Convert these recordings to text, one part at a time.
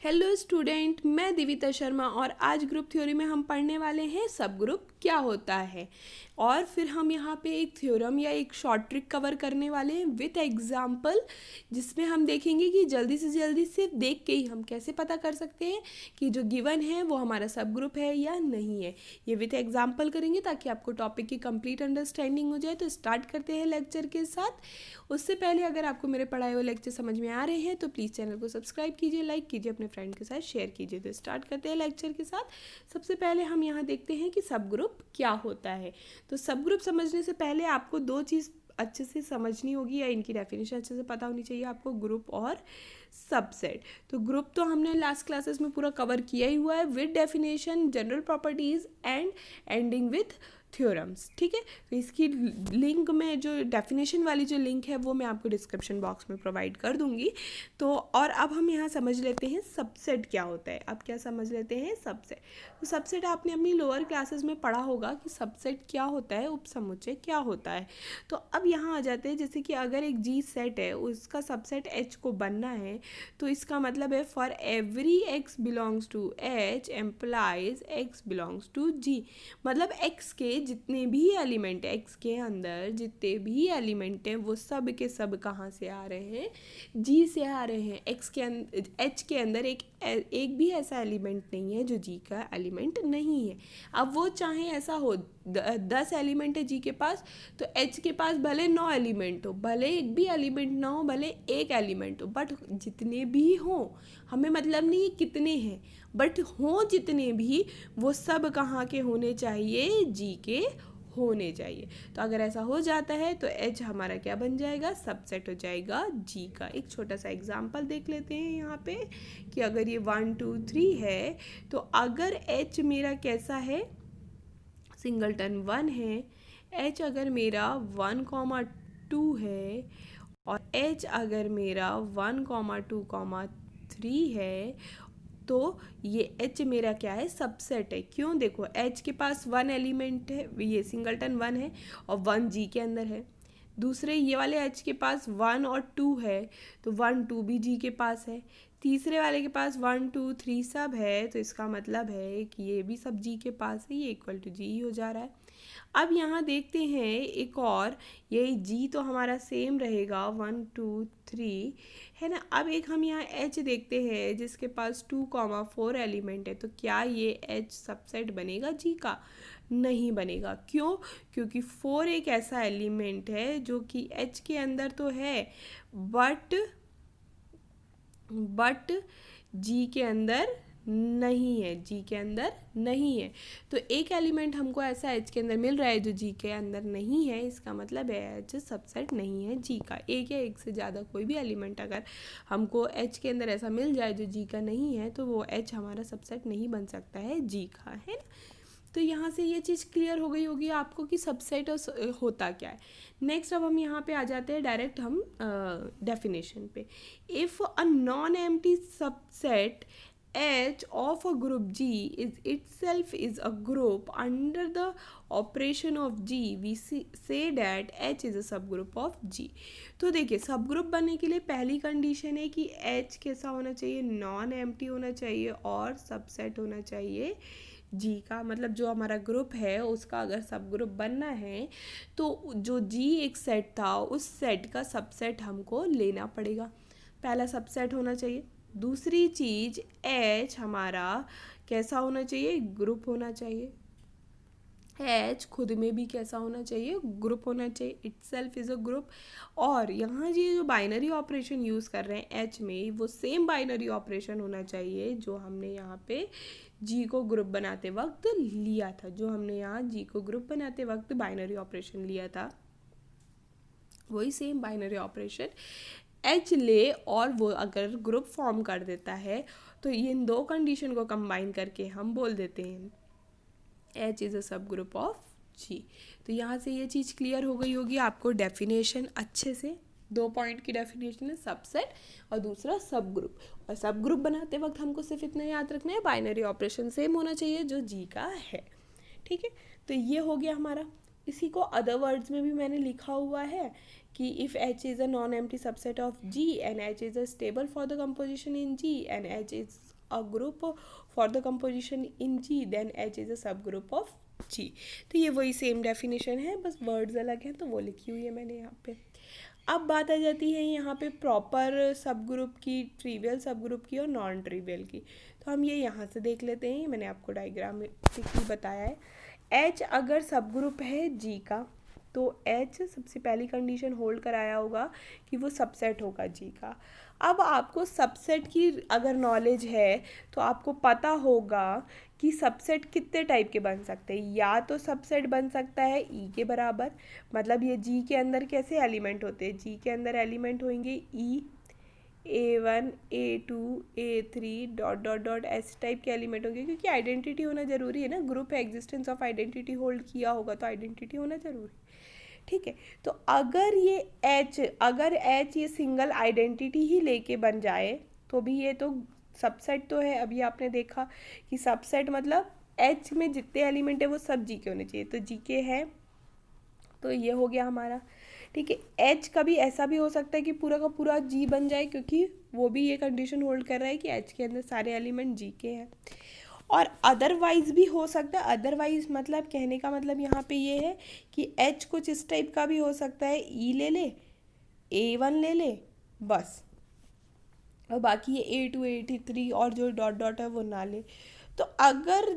Hello student, मैं दिविता शर्मा और आज ग्रुप थ्योरी में हम पढ़ने वाले हैं सब ग्रुप क्या होता है। और फिर हम यहाँ पे एक थ्योरम या एक शॉर्ट ट्रिक कवर करने वाले हैं विथ एग्जाम्पल, जिसमें हम देखेंगे कि जल्दी से जल्दी सिर्फ देख के ही हम कैसे पता कर सकते हैं कि जो गिवन है वो हमारा सब ग्रुप है या नहीं है। ये विथ एग्जाम्पल करेंगे ताकि आपको टॉपिक की कंप्लीट अंडरस्टैंडिंग हो जाए। तो स्टार्ट करते हैं लेक्चर के साथ। उससे पहले अगर आपको मेरे पढ़ाए हुए लेक्चर समझ में आ रहे हैं तो प्लीज़ चैनल को सब्सक्राइब कीजिए, लाइक कीजिए, अपने फ्रेंड के साथ शेयर कीजिए। तो स्टार्ट करते हैं लेक्चर के साथ। सबसे पहले हम यहाँ देखते हैं कि सब ग्रुप क्या होता है। तो सब ग्रुप समझने से पहले आपको दो चीज़ अच्छे से समझनी होगी या इनकी डेफिनेशन अच्छे से पता होनी चाहिए आपको, ग्रुप और सबसेट। तो ग्रुप तो हमने लास्ट क्लासेस में पूरा कवर किया ही हुआ है with definition, general properties and ending with theorems. ठीक है, तो इसकी लिंक में जो डेफिनेशन वाली जो लिंक है वो मैं आपको डिस्क्रिप्शन बॉक्स में प्रोवाइड कर दूंगी। तो और अब हम यहाँ समझ लेते हैं सबसेट क्या होता है। अब क्या समझ लेते हैं सबसेट। तो सबसेट आपने अपनी लोअर क्लासेस में पढ़ा होगा कि सबसेट क्या होता है, उपसमुच्चय क्या होता है। तो अब यहाँ आ जाते हैं, जैसे कि अगर एक जी सेट है उसका सबसेट एच को बनना है तो इसका मतलब है for every x belongs to H implies x belongs to G. मतलब एक्स के जितने भी एलिमेंट है, एक्स के अंदर जितने भी एलिमेंट हैं वो सब के सब कहाँ से आ रहे हैं, जी से आ रहे हैं। एक्स के अंदर, एच के अंदर एक भी ऐसा एलिमेंट नहीं है जो जी का एलिमेंट नहीं है। अब वो चाहे ऐसा हो 10 एलिमेंट है जी के पास, तो एच के पास भले 9 एलिमेंट हो, भले एक भी एलिमेंट ना हो, भले एक एलिमेंट हो, बट जितने भी हों, हमें मतलब नहीं कितने हैं, बट हों जितने भी, वो सब कहाँ के होने चाहिए, जी के होने चाहिए। तो अगर ऐसा हो जाता है तो एच हमारा क्या बन जाएगा, सबसेट हो जाएगा जी का। एक छोटा सा एग्जांपल देख लेते हैं यहाँ पे कि अगर ये 1 2 3 है तो अगर एच मेरा कैसा है, सिंगलटन 1 है, एच अगर मेरा 1,2 है और एच अगर मेरा 1,2,3 है तो ये एच मेरा क्या है, सबसेट है। क्यों, देखो एच के पास 1 एलिमेंट है, ये सिंगलटन 1 है और 1 जी के अंदर है। दूसरे ये वाले एच के पास 1 और 2 है तो 1 2 भी जी के पास है। तीसरे वाले के पास 1 2 3 सब है तो इसका मतलब है कि ये भी सब जी के पास है, ये इक्वल टू जी हो जा रहा है। अब यहाँ देखते हैं एक और, यही जी तो हमारा सेम रहेगा 1 2 3 है ना। अब एक हम यहाँ एच देखते हैं जिसके पास 2,4 एलिमेंट है, तो क्या ये एच सबसेट बनेगा जी का, नहीं बनेगा। क्यों, क्योंकि 4 एक ऐसा एलिमेंट है जो कि एच के अंदर तो है बट जी के अंदर नहीं है, जी के अंदर नहीं है। तो एक एलिमेंट हमको ऐसा एच के अंदर मिल रहा है जो जी के अंदर नहीं है, इसका मतलब है एच सबसेट नहीं है जी का। एक या एक से ज़्यादा कोई भी एलिमेंट अगर हमको एच के अंदर ऐसा मिल जाए जो जी का नहीं है तो वो एच हमारा सबसेट नहीं बन सकता है जी का, है ना। तो यहाँ से ये चीज़ क्लियर हो गई होगी आपको कि सबसेट होता क्या है। नेक्स्ट अब हम यहाँ पे आ जाते हैं डायरेक्ट हम डेफिनेशन पे। If a non empty subset H of a group G is itself is a group under the operation of G, we say that H is a subgroup of G। तो देखिए सब group बनने के लिए पहली condition है कि H कैसा होना चाहिए, नॉन एम्प्टी होना चाहिए और सबसेट होना चाहिए जी का। मतलब जो हमारा ग्रुप है उसका अगर सब ग्रुप बनना है तो जो जी एक सेट था उस सेट का सबसेट हमको लेना पड़ेगा। पहला सबसेट होना चाहिए। दूसरी चीज़ एच हमारा कैसा होना चाहिए, ग्रुप होना चाहिए। एच खुद में भी कैसा होना चाहिए, ग्रुप होना चाहिए, इटसेल्फ इज़ अ ग्रुप। और यहाँ ये जो बाइनरी ऑपरेशन यूज़ कर रहे हैं एच में, वो सेम बाइनरी ऑपरेशन होना चाहिए जो हमने यहाँ पे जी को ग्रुप बनाते वक्त लिया था, जो हमने यहाँ जी को ग्रुप बनाते वक्त बाइनरी ऑपरेशन लिया था, वही सेम बाइनरी ऑपरेशन एच ले और वो अगर ग्रुप फॉर्म कर देता है तो इन दो कंडीशन को कंबाइन करके हम बोल देते हैं H is a subgroup of जी। तो यहाँ से ये चीज़ क्लियर हो गई होगी आपको, डेफिनेशन अच्छे से। 2 पॉइंट की डेफिनेशन है, सबसेट और दूसरा सब ग्रुप। और सब ग्रुप बनाते वक्त हमको सिर्फ इतना याद रखना है, बाइनरी ऑपरेशन सेम होना चाहिए जो जी का है। ठीक है, तो ये हो गया हमारा। इसी को अदर वर्ड्स में भी मैंने लिखा हुआ है कि if H is a non empty subset of G and H is a stable for the composition in G and H is a group for the composition in G then H is a subgroup of G। तो ये वही same definition है, बस words अलग हैं, तो वो लिखी हुई है मैंने यहाँ पे। अब बात आ जाती है यहाँ पे प्रॉपर सब ग्रुप की, ट्रिवियल सब ग्रुप की और नॉन ट्रिवियल की। तो हम ये यहाँ से देख लेते हैं, मैंने आपको डायग्रामेटिकली बताया है। एच अगर सब ग्रुप है जी का, तो एच सबसे पहली कंडीशन होल्ड कराया होगा कि वो सबसेट होगा जी का। अब आपको सबसेट की अगर नॉलेज है तो आपको पता होगा कि सबसेट कितने टाइप के बन सकते हैं। या तो सबसेट बन सकता है ई के बराबर, मतलब ये जी के अंदर कैसे एलिमेंट होते हैं, जी के अंदर एलिमेंट होंगे ई, A1 A2 A3 dot dot dot ऐसे टाइप के एलिमेंट होंगे, क्योंकि आइडेंटिटी होना जरूरी है ना, ग्रुप है, एग्जिस्टेंस ऑफ आइडेंटिटी होल्ड किया होगा तो आइडेंटिटी होना जरूरी। ठीक है, तो अगर एच ये सिंगल आइडेंटिटी ही लेके बन जाए तो भी ये तो सबसेट तो है। अभी आपने देखा कि सबसेट मतलब एच में जितने एलिमेंट है वो सब जी के होने चाहिए, तो जी के है, तो ये हो गया हमारा। ठीक है, एच का भी ऐसा भी हो सकता है कि पूरा का पूरा जी बन जाए, क्योंकि वो भी ये कंडीशन होल्ड कर रहा है कि एच के अंदर सारे एलिमेंट जी के हैं। और अदरवाइज भी हो सकता है, अदरवाइज मतलब कहने का मतलब यहाँ पे ये है कि एच कुछ इस टाइप का भी हो सकता है, ई ले ले, A1 ले ले बस, और बाकी ये A2 A3 और जो डॉट डॉट है वो ना ले। तो अगर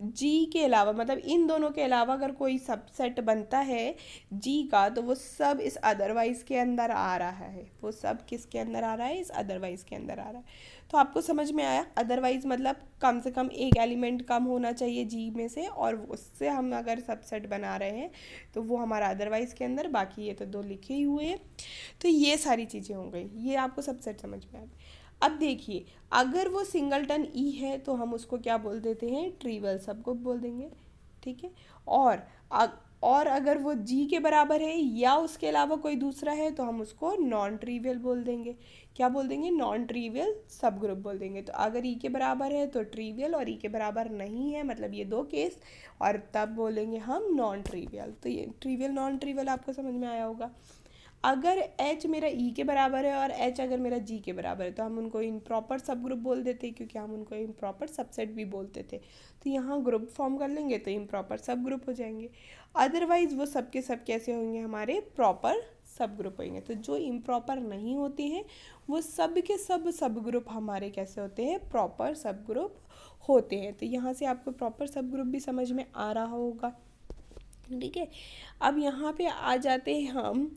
जी के अलावा, मतलब इन दोनों के अलावा अगर कोई सबसेट बनता है जी का, तो वो सब इस अदरवाइज के अंदर आ रहा है। वो सब किसके अंदर आ रहा है, इस अदरवाइज के अंदर आ रहा है। तो आपको समझ में आया, अदरवाइज मतलब कम से कम एक एलिमेंट कम होना चाहिए जी में से, और उससे हम अगर सबसेट बना रहे हैं तो वो हमारा अदरवाइज के अंदर, बाकी ये तो दो लिखे ही हुए हैं। तो ये सारी चीज़ें हो गई, ये आपको सबसेट समझ में आ गई। अब देखिए, अगर वो सिंगलटन ई है तो हम उसको क्या बोल देते हैं, ट्रिवियल सब ग्रुप बोल देंगे। ठीक है, और और अगर वो जी के बराबर है या उसके अलावा कोई दूसरा है तो हम उसको नॉन ट्रिवियल बोल देंगे। क्या बोल देंगे, नॉन ट्रिवियल सब ग्रुप बोल देंगे। तो अगर ई के बराबर है तो ट्रिवियल, और ई के बराबर नहीं है मतलब ये दो केस, और तब बोलेंगे हम नॉन ट्रिवियल। तो ये ट्रिवियल नॉन ट्रिवियल आपको समझ में आया होगा। अगर एच मेरा ई के बराबर है और एच अगर मेरा जी के बराबर है तो हम उनको इम्प्रॉपर सब ग्रुप बोल देते हैं, क्योंकि हम उनको इम्प्रॉपर सबसेट भी बोलते थे। तो यहाँ ग्रुप फॉर्म कर लेंगे तो इम्प्रॉपर सब ग्रुप हो जाएंगे। अदरवाइज वो सब के सब कैसे होंगे, हमारे प्रॉपर सब ग्रुप होंगे। तो जो इम्प्रॉपर नहीं होते हैं वो सब के सब ग्रुप हमारे कैसे होते हैं, प्रॉपर सब ग्रुप होते हैं। तो यहाँ से आपको प्रॉपर सब ग्रुप भी समझ में आ रहा होगा। ठीक है, अब यहाँ पे आ जाते हैं हम,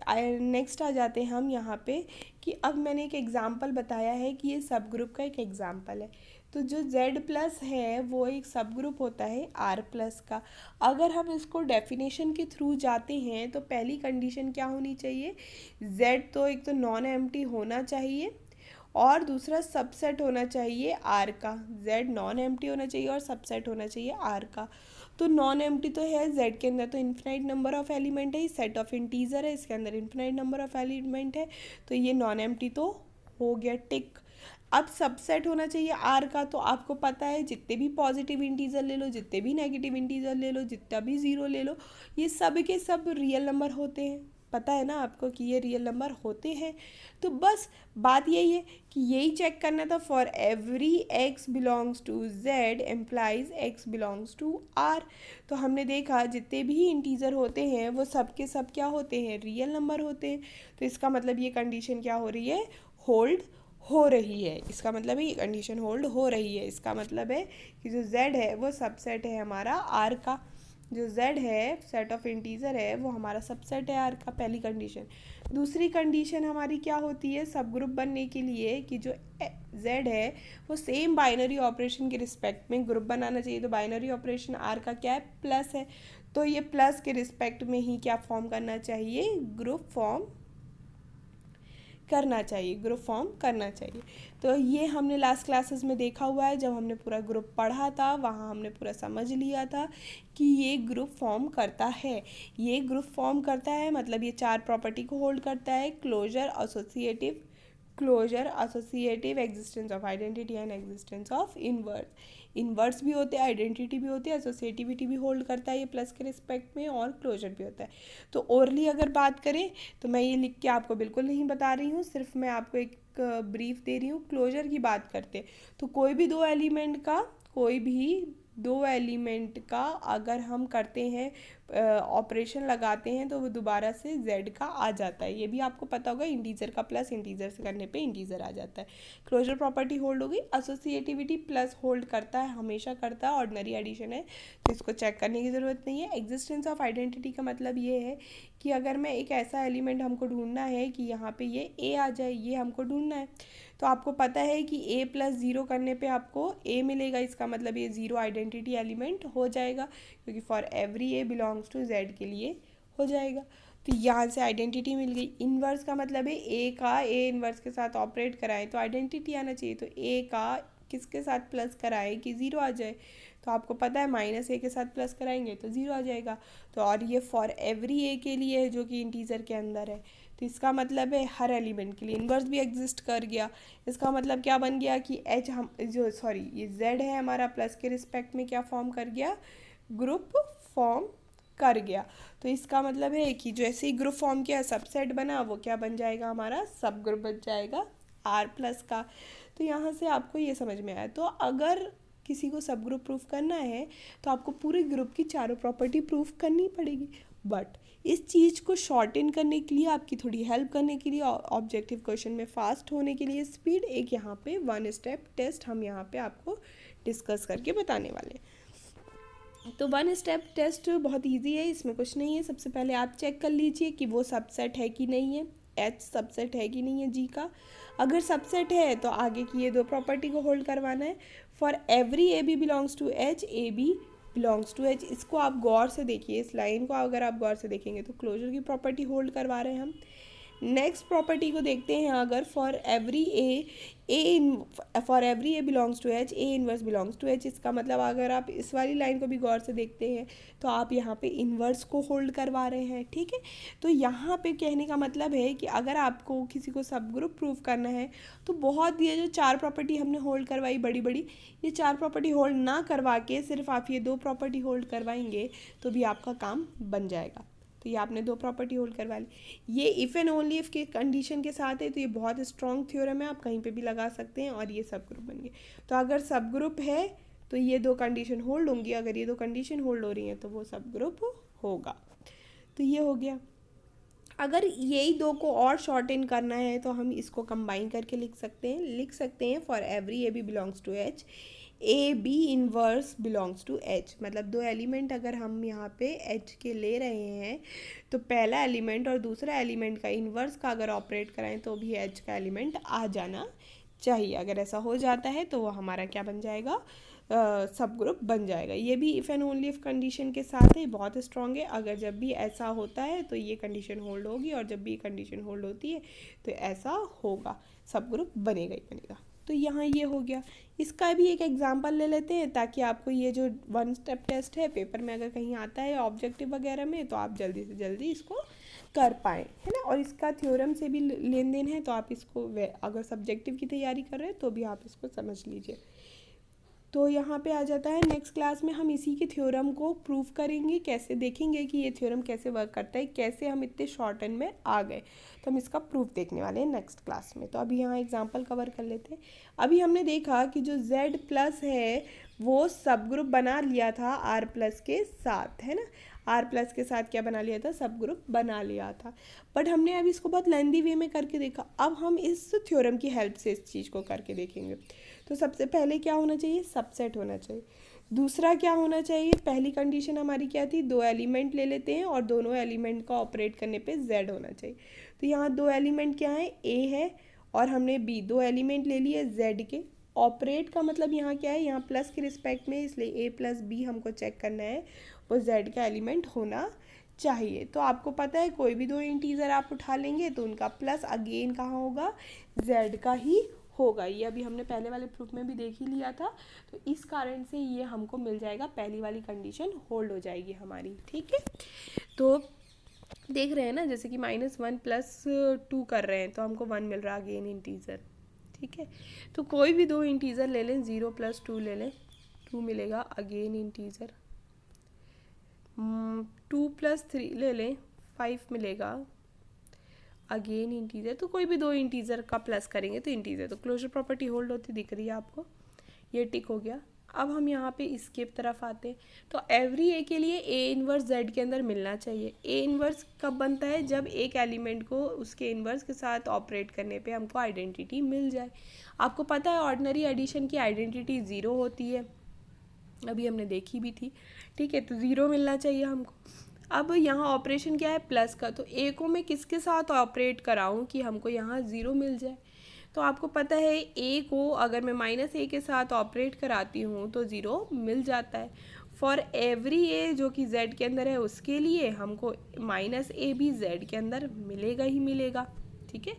नेक्स्ट आ जाते हैं हम यहाँ पे कि अब मैंने एक एग्ज़ाम्पल बताया है कि ये सब ग्रुप का एक एग्ज़ाम्पल है। तो जो Z प्लस है वो एक सब ग्रुप होता है R प्लस का। अगर हम इसको डेफिनेशन के थ्रू जाते हैं तो पहली कंडीशन क्या होनी चाहिए, Z तो एक तो नॉन एम्प्टी होना चाहिए, और दूसरा सबसेट होना चाहिए R का। Z नॉन एम्प्टी होना चाहिए और सबसेट होना चाहिए R का। तो नॉन एम्प्टी तो है, Z के अंदर तो इन्फिनाइट नंबर ऑफ एलिमेंट है, सेट ऑफ इंटीजर है, इसके अंदर इन्फिनाइट नंबर ऑफ एलिमेंट है, तो ये नॉन एम्प्टी तो हो गया, टिक। अब सबसेट होना चाहिए R का, तो आपको पता है जितने भी पॉजिटिव इंटीजर ले लो, जितने भी नेगेटिव इंटीजर ले लो, जितना भी ज़ीरो ले लो, ये सब के सब रियल नंबर होते हैं। पता है ना आपको कि ये रियल नंबर होते हैं। तो बस बात यही है कि यही चेक करना था, for every x belongs to z implies x belongs to r। तो हमने देखा जितने भी इंटीजर होते हैं वो सब के सब क्या होते हैं, रियल नंबर होते हैं। तो इसका मतलब ये कंडीशन क्या हो रही है, होल्ड हो रही है। इसका मतलब है ये कंडीशन होल्ड हो रही है। इसका मतलब है कि जो z है वो सबसेट है हमारा r का। जो z है सेट ऑफ इंटीजर है वो हमारा सबसेट है r का, पहली कंडीशन। दूसरी कंडीशन हमारी क्या होती है सब ग्रुप बनने के लिए, कि जो z है वो सेम बाइनरी ऑपरेशन के रिस्पेक्ट में ग्रुप बनाना चाहिए। तो बाइनरी ऑपरेशन r का क्या है, प्लस है, तो ये प्लस के रिस्पेक्ट में ही क्या फॉर्म करना चाहिए, ग्रुप फॉर्म करना चाहिए, ग्रुप फॉर्म करना चाहिए। तो ये हमने लास्ट क्लासेस में देखा हुआ है, जब हमने पूरा ग्रुप पढ़ा था वहाँ हमने पूरा समझ लिया था कि ये ग्रुप फॉर्म करता है। ये ग्रुप फॉर्म करता है मतलब ये चार प्रॉपर्टी को होल्ड करता है, closure, associative, closure, associative, existence of identity and existence of inverse. Inverse भी होते हैं, आइडेंटिटी भी होती है, एसोसिएटिविटी भी होल्ड करता है ये प्लस के रिस्पेक्ट में, और क्लोजर भी होता है। तो ओरली अगर बात करें तो मैं ये लिख के आपको बिल्कुल नहीं बता रही हूँ, सिर्फ मैं आपको एक ब्रीफ दे रही हूँ। क्लोजर की बात करते तो कोई भी दो एलिमेंट का अगर हम करते हैं ऑपरेशन लगाते हैं तो वो दोबारा से z का आ जाता है। ये भी आपको पता होगा, इंटीजर का प्लस इंटीजर से करने पे इंटीजर आ जाता है। क्लोजर प्रॉपर्टी होल्ड होगी। एसोसिएटिविटी प्लस होल्ड करता है, हमेशा करता है, ऑर्डिनरी एडिशन है तो इसको चेक करने की ज़रूरत नहीं है। एग्जिस्टेंस ऑफ आइडेंटिटी का मतलब ये है कि अगर मैं एक ऐसा एलिमेंट हमको ढूंढना है कि यहाँ पे ये a आ जाए, ये हमको ढूंढना है, तो आपको पता है कि a प्लस ज़ीरो करने पे आपको a मिलेगा, इसका मतलब ये ज़ीरो आइडेंटिटी एलिमेंट हो जाएगा, क्योंकि for every a belongs to z के लिए हो जाएगा। तो यहाँ से आइडेंटिटी मिल गई। इन्वर्स का मतलब है a का a इन्वर्स के साथ ऑपरेट कराएं तो आइडेंटिटी आना चाहिए, तो a का किसके साथ प्लस कराएं कि ज़ीरो आ जाए, तो आपको पता है -a के साथ प्लस कराएंगे तो ज़ीरो आ जाएगा। तो और ये फॉर एवरी a के लिए है जो कि इंटीजर के अंदर है, तो इसका मतलब है हर एलिमेंट के लिए इन्वर्स भी एग्जिस्ट कर गया। इसका मतलब क्या बन गया कि ये z है हमारा प्लस के रिस्पेक्ट में क्या फॉर्म कर गया, ग्रुप फॉर्म कर गया। तो इसका मतलब है कि जैसे ही ग्रुप फॉर्म किया, सबसेट बना, वो क्या बन जाएगा, हमारा सब ग्रुप बन जाएगा R प्लस का। तो यहाँ से आपको ये समझ में आया। तो अगर किसी को सब ग्रुप प्रूफ करना है तो आपको पूरे ग्रुप की चारों प्रॉपर्टी प्रूफ करनी पड़ेगी। बट इस चीज़ को शॉर्टन करने के लिए, आपकी थोड़ी हेल्प करने के लिए, ऑब्जेक्टिव क्वेश्चन में फास्ट होने के लिए स्पीड, एक यहाँ पे 1 स्टेप टेस्ट हम यहाँ पे आपको डिस्कस करके बताने वाले। तो 1 स्टेप टेस्ट बहुत इजी है, इसमें कुछ नहीं है। सबसे पहले आप चेक कर लीजिए कि वो सबसेट है कि नहीं है, H सबसेट है कि नहीं है G का। अगर सबसेट है तो आगे की ये दो प्रॉपर्टी को होल्ड करवाना है। For every a b belongs to H, a b belongs to H. इसको आप गौर से देखिए, इस लाइन को अगर आप गौर से देखेंगे तो क्लोजर की प्रॉपर्टी होल्ड करवा रहे हैं हम। नेक्स्ट प्रॉपर्टी को देखते हैं, अगर for every a belongs to H, a inverse belongs to H. इसका मतलब अगर आप इस वाली लाइन को भी गौर से देखते हैं तो आप यहाँ पे इन्वर्स को होल्ड करवा रहे हैं, ठीक है। तो यहाँ पे कहने का मतलब है कि अगर आपको किसी को सब ग्रुप प्रूव करना है तो बहुत ये जो चार प्रॉपर्टी हमने होल्ड करवाई बड़ी बड़ी, ये चार प्रॉपर्टी होल्ड ना करवा के सिर्फ आप ये दो प्रॉपर्टी होल्ड करवाएंगे तो भी आपका काम बन जाएगा। तो ये आपने दो प्रॉपर्टी होल्ड करवा ली। ये इफ़ एंड ओनली इफ़ के कंडीशन के साथ है, तो ये बहुत स्ट्रॉन्ग थ्योरम है, आप कहीं पे भी लगा सकते हैं, और ये सब ग्रुप बन गए। तो अगर सब ग्रुप है तो ये दो कंडीशन होल्ड होंगी, अगर ये दो कंडीशन होल्ड हो रही हैं तो वो सब ग्रुप होगा। तो ये हो गया। अगर यही दो को और शॉर्टन करना है तो हम इसको कंबाइन करके लिख सकते हैं for every a b belongs to H, a b inverse belongs to H. मतलब दो एलिमेंट अगर हम यहाँ पे एच के ले रहे हैं तो पहला एलिमेंट और दूसरा एलिमेंट का इन्वर्स का अगर ऑपरेट कराएं तो भी एच का एलिमेंट आ जाना चाहिए। अगर ऐसा हो जाता है तो वो हमारा क्या बन जाएगा, सब ग्रुप बन जाएगा। ये भी if and only if condition के साथ है, बहुत स्ट्रॉन्ग है। अगर जब भी ऐसा होता है तो ये कंडीशन होल्ड होगी, और जब भी कंडीशन होल्ड होती है तो ऐसा होगा, सब ग्रुप बनेगा ही बनेगा। तो यहाँ ये हो गया। इसका भी एक एग्जांपल ले लेते हैं ताकि आपको ये जो 1 स्टेप टेस्ट है पेपर में अगर कहीं आता है ऑब्जेक्टिव वगैरह में तो आप जल्दी से जल्दी इसको कर पाएँ, है ना। और इसका थ्योरम से भी लेन देन है, तो आप इसको अगर सब्जेक्टिव की तैयारी कर रहे हैं तो भी आप इसको समझ लीजिए। तो यहाँ पे आ जाता है, नेक्स्ट क्लास में हम इसी के थ्योरम को प्रूव करेंगे, कैसे देखेंगे कि ये थ्योरम कैसे वर्क करता है, कैसे हम इतने शॉर्टन में आ गए। तो हम इसका प्रूफ देखने वाले हैं नेक्स्ट क्लास में। तो अभी यहाँ एग्जांपल कवर कर लेते हैं। अभी हमने देखा कि जो Z प्लस है वो सब ग्रुप बना लिया था R प्लस के साथ, है ना। R प्लस के साथ क्या बना लिया था, सब ग्रुप बना लिया था। बट हमने अब इसको बहुत लेंदी वे में करके देखा। अब हम इस थ्योरम की हेल्प से इस चीज़ को करके देखेंगे। तो सबसे पहले क्या होना चाहिए, सबसेट होना चाहिए। दूसरा क्या होना चाहिए, पहली कंडीशन हमारी क्या थी, दो एलिमेंट ले लेते हैं और दोनों एलिमेंट का ऑपरेट करने पे Z होना चाहिए। तो यहाँ दो एलिमेंट क्या है, A है और हमने B, दो एलिमेंट ले लिए Z के। ऑपरेट का मतलब यहाँ क्या है, यहाँ प्लस के रिस्पेक्ट में, इसलिए A प्लस B हमको चेक करना है, वो Z का एलिमेंट होना चाहिए। तो आपको पता है कोई भी दो इंटीजर आप उठा लेंगे तो उनका प्लस अगेन कहाँ होगा, Z का ही होगा। ये अभी हमने पहले वाले प्रूफ में भी देख ही लिया था, तो इस कारण से ये हमको मिल जाएगा, पहली वाली कंडीशन होल्ड हो जाएगी हमारी, ठीक है। तो देख रहे हैं ना, जैसे कि -1 प्लस 2 कर रहे हैं तो हमको 1 मिल रहा है अगेन इंटीजर, ठीक है। तो कोई भी दो इंटीजर ले लें, 0 + 2 ले लें, 2 मिलेगा अगेन इंटीजर। 2 + 3 ले लें, 5 मिलेगा अगेन इंटीजर। तो कोई भी दो इंटीजर का प्लस करेंगे तो इंटीजर, तो क्लोजर प्रॉपर्टी होल्ड होती दिख रही है आपको, ये टिक हो गया। अब हम यहाँ पे इसके तरफ आते हैं, तो एवरी ए के लिए ए इनवर्स जेड के अंदर मिलना चाहिए। ए इनवर्स कब बनता है, जब एक एलिमेंट को उसके इनवर्स के साथ ऑपरेट करने पे हमको आइडेंटिटी मिल जाए। आपको पता है ऑर्डिनरी एडिशन की आइडेंटिटी 0 होती है, अभी हमने देखी भी थी, ठीक है। तो 0 मिलना चाहिए हमको। अब यहाँ ऑपरेशन क्या है, प्लस का, तो ए को मैं किसके साथ ऑपरेट कराऊँ कि हमको यहाँ 0 मिल जाए। तो आपको पता है ए को अगर मैं -a के साथ ऑपरेट कराती हूँ तो 0 मिल जाता है। फॉर एवरी ए जो कि z के अंदर है उसके लिए हमको -a भी z के अंदर मिलेगा ही मिलेगा, ठीक है।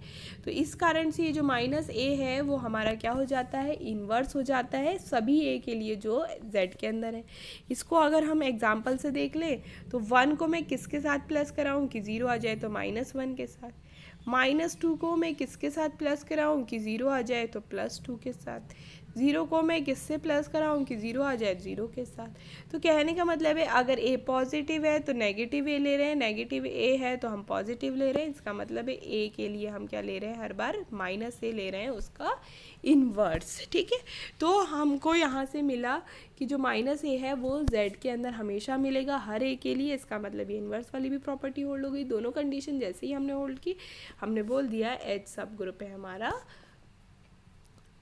तो इस कारण से ये जो -a है वो हमारा क्या हो जाता है, इन्वर्स हो जाता है सभी a के लिए जो z के अंदर है। इसको अगर हम एग्जाम्पल से देख लें तो 1 को मैं किसके साथ प्लस कराऊँ कि 0 आ जाए, तो -1 के साथ। -2 को मैं किसके साथ प्लस कराऊँ कि 0 आ जाए, तो +2 के साथ। 0 को मैं किससे प्लस कराऊँ कि 0 आ जाए, 0 के साथ। तो कहने का मतलब है अगर ए पॉजिटिव है तो नेगेटिव ए ले रहे हैं, नेगेटिव ए है तो हम पॉजिटिव ले रहे हैं। इसका मतलब है ए के लिए हम क्या ले रहे हैं, हर बार -a ले रहे हैं उसका इन्वर्स, ठीक है। तो हमको यहाँ से मिला कि जो -a है वो z के अंदर हमेशा मिलेगा हर ए के लिए। इसका मतलब ये इन्वर्स वाली भी प्रॉपर्टी होल्ड हो गई। दोनों कंडीशन जैसे ही हमने होल्ड की, हमने बोल दिया H सब ग्रुप है हमारा,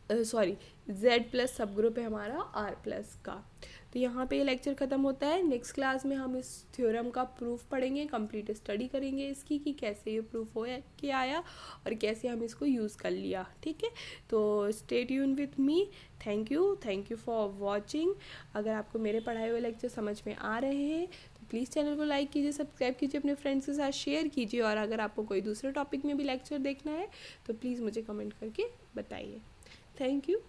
Z+ सब ग्रुप है हमारा R+ का। तो यहाँ पे ये लेक्चर ख़त्म होता है। नेक्स्ट क्लास में हम इस थ्योरम का प्रूफ पढ़ेंगे, कंप्लीट स्टडी करेंगे इसकी कि कैसे ये प्रूफ हो के आया और कैसे हम इसको यूज़ कर लिया, ठीक है। तो stay tune with me. Thank you for watching. अगर आपको मेरे पढ़ाए हुए लेक्चर समझ में आ रहे हैं तो प्लीज़ चैनल को लाइक कीजिए, सब्सक्राइब कीजिए, अपने फ्रेंड्स के साथ शेयर कीजिए। और अगर आपको कोई दूसरे टॉपिक में भी लेक्चर देखना है तो प्लीज़ मुझे कमेंट करके बताइए। Thank you.